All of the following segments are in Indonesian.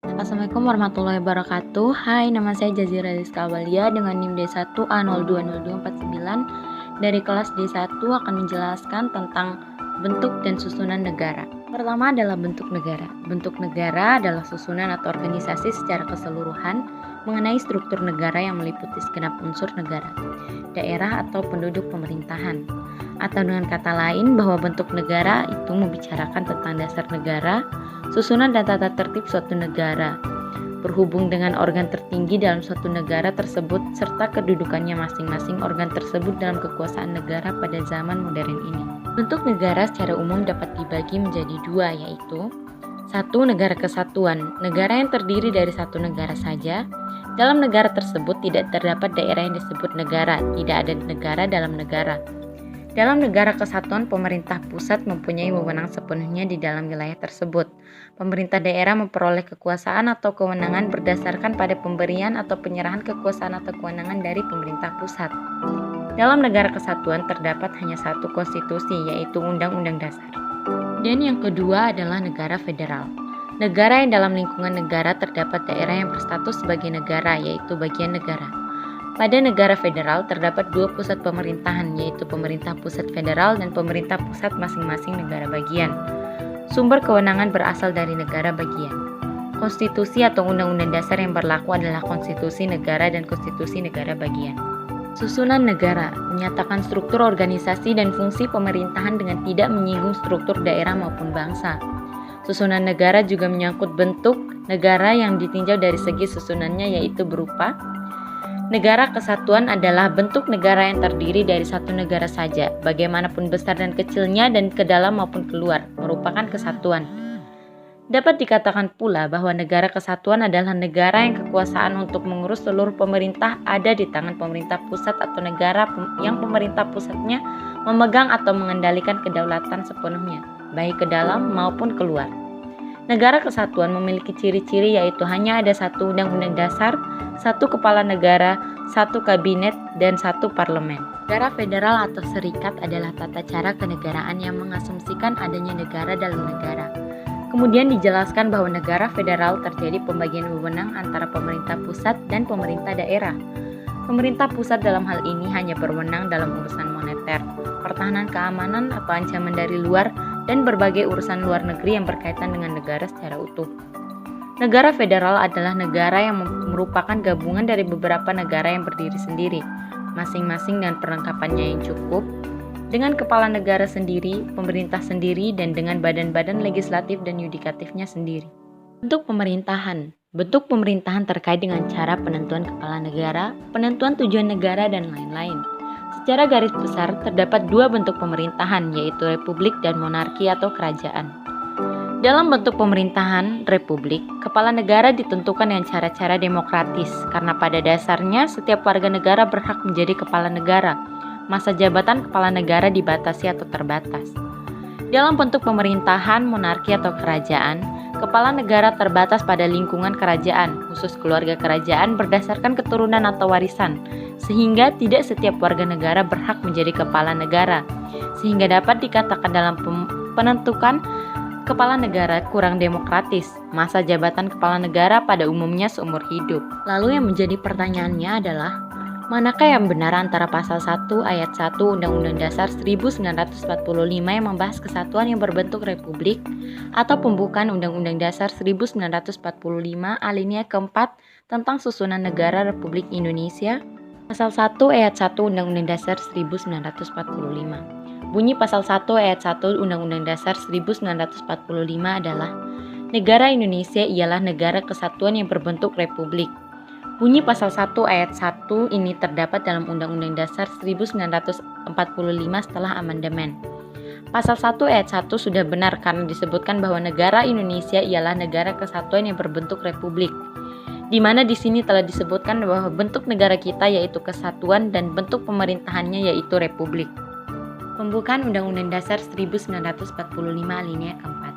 Assalamualaikum warahmatullahi wabarakatuh. Hai, nama saya Jazira Rizka Awalia dengan NIM D1A020249 dari kelas D1 akan menjelaskan tentang bentuk dan susunan negara. Pertama adalah bentuk negara. Bentuk negara adalah susunan atau organisasi secara keseluruhan mengenai struktur negara yang meliputi segenap unsur negara, daerah atau penduduk pemerintahan. Atau dengan kata lain bahwa bentuk negara itu membicarakan tentang dasar negara, susunan dan tata tertib suatu negara, berhubung dengan organ tertinggi dalam suatu negara tersebut serta kedudukannya masing-masing organ tersebut dalam kekuasaan negara pada zaman modern ini. Bentuk negara secara umum dapat dibagi menjadi dua, yaitu 1. Negara kesatuan, negara yang terdiri dari satu negara saja. Dalam negara tersebut tidak terdapat daerah yang disebut negara, tidak ada negara dalam negara. Dalam negara kesatuan, pemerintah pusat mempunyai wewenang sepenuhnya di dalam wilayah tersebut. Pemerintah daerah memperoleh kekuasaan atau kewenangan berdasarkan pada pemberian atau penyerahan kekuasaan atau kewenangan dari pemerintah pusat. Dalam negara kesatuan terdapat hanya satu konstitusi, yaitu Undang-Undang Dasar. Dan yang kedua adalah negara federal. Negara yang dalam lingkungan negara terdapat daerah yang berstatus sebagai negara, yaitu bagian negara. Pada negara federal terdapat dua pusat pemerintahan, yaitu pemerintah pusat federal dan pemerintah pusat masing-masing negara bagian. Sumber kewenangan berasal dari negara bagian. Konstitusi atau undang-undang dasar yang berlaku adalah konstitusi negara dan konstitusi negara bagian. Susunan negara menyatakan struktur organisasi dan fungsi pemerintahan dengan tidak menyinggung struktur daerah maupun bangsa. Susunan negara juga menyangkut bentuk negara yang ditinjau dari segi susunannya, yaitu berupa negara kesatuan adalah bentuk negara yang terdiri dari satu negara saja, bagaimanapun besar dan kecilnya dan ke dalam maupun keluar, merupakan kesatuan. Dapat dikatakan pula bahwa negara kesatuan adalah negara yang kekuasaan untuk mengurus seluruh pemerintah ada di tangan pemerintah pusat atau negara yang pemerintah pusatnya memegang atau mengendalikan kedaulatan sepenuhnya, baik ke dalam maupun keluar. Negara kesatuan memiliki ciri-ciri yaitu hanya ada satu undang-undang dasar, satu kepala negara, satu kabinet, dan satu parlemen. Negara federal atau serikat adalah tata cara kenegaraan yang mengasumsikan adanya negara dalam negara. Kemudian dijelaskan bahwa negara federal terjadi pembagian wewenang antara pemerintah pusat dan pemerintah daerah. Pemerintah pusat dalam hal ini hanya berwenang dalam urusan moneter, pertahanan keamanan atau ancaman dari luar, dan berbagai urusan luar negeri yang berkaitan dengan negara secara utuh. Negara federal adalah negara yang merupakan gabungan dari beberapa negara yang berdiri sendiri, masing-masing dengan perlengkapannya yang cukup, dengan kepala negara sendiri, pemerintah sendiri, dan dengan badan-badan legislatif dan yudikatifnya sendiri. Bentuk pemerintahan. Bentuk pemerintahan terkait dengan cara penentuan kepala negara, penentuan tujuan negara, dan lain-lain. Secara garis besar, terdapat dua bentuk pemerintahan, yaitu republik dan monarki atau kerajaan. Dalam bentuk pemerintahan republik, kepala negara ditentukan dengan cara-cara demokratis, karena pada dasarnya setiap warga negara berhak menjadi kepala negara. Masa jabatan kepala negara dibatasi atau terbatas. Dalam bentuk pemerintahan monarki atau kerajaan, kepala negara terbatas pada lingkungan kerajaan, khusus keluarga kerajaan berdasarkan keturunan atau warisan, sehingga tidak setiap warga negara berhak menjadi kepala negara, sehingga dapat dikatakan dalam penentukan kepala negara kurang demokratis. Masa jabatan kepala negara pada umumnya seumur hidup. Lalu yang menjadi pertanyaannya adalah, manakah yang benar antara pasal 1 ayat 1 Undang-Undang Dasar 1945 yang membahas kesatuan yang berbentuk republik atau pembukaan Undang-Undang Dasar 1945 alinea keempat tentang susunan negara Republik Indonesia? Pasal 1 ayat 1 Undang-Undang Dasar 1945. Bunyi pasal 1 ayat 1 Undang-Undang Dasar 1945 adalah, negara Indonesia ialah negara kesatuan yang berbentuk republik. Bunyi pasal 1 ayat 1 ini terdapat dalam Undang-Undang Dasar 1945 setelah amandemen. Pasal 1 ayat 1 sudah benar karena disebutkan bahwa negara Indonesia ialah negara kesatuan yang berbentuk republik, di mana di sini telah disebutkan bahwa bentuk negara kita yaitu kesatuan dan bentuk pemerintahannya yaitu republik. Pembukaan Undang-Undang Dasar 1945 alinea keempat,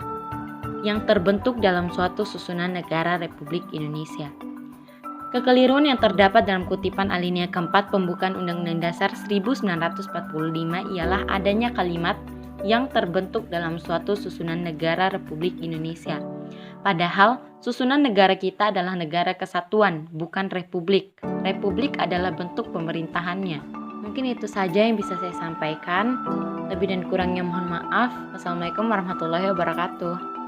yang terbentuk dalam suatu susunan negara Republik Indonesia. Kekeliruan yang terdapat dalam kutipan alinea keempat pembukaan Undang-Undang Dasar 1945 ialah adanya kalimat yang terbentuk dalam suatu susunan negara Republik Indonesia. Padahal susunan negara kita adalah negara kesatuan, bukan republik. Republik adalah bentuk pemerintahannya. Mungkin itu saja yang bisa saya sampaikan. Lebih dan kurangnya mohon maaf. Wassalamualaikum warahmatullahi wabarakatuh.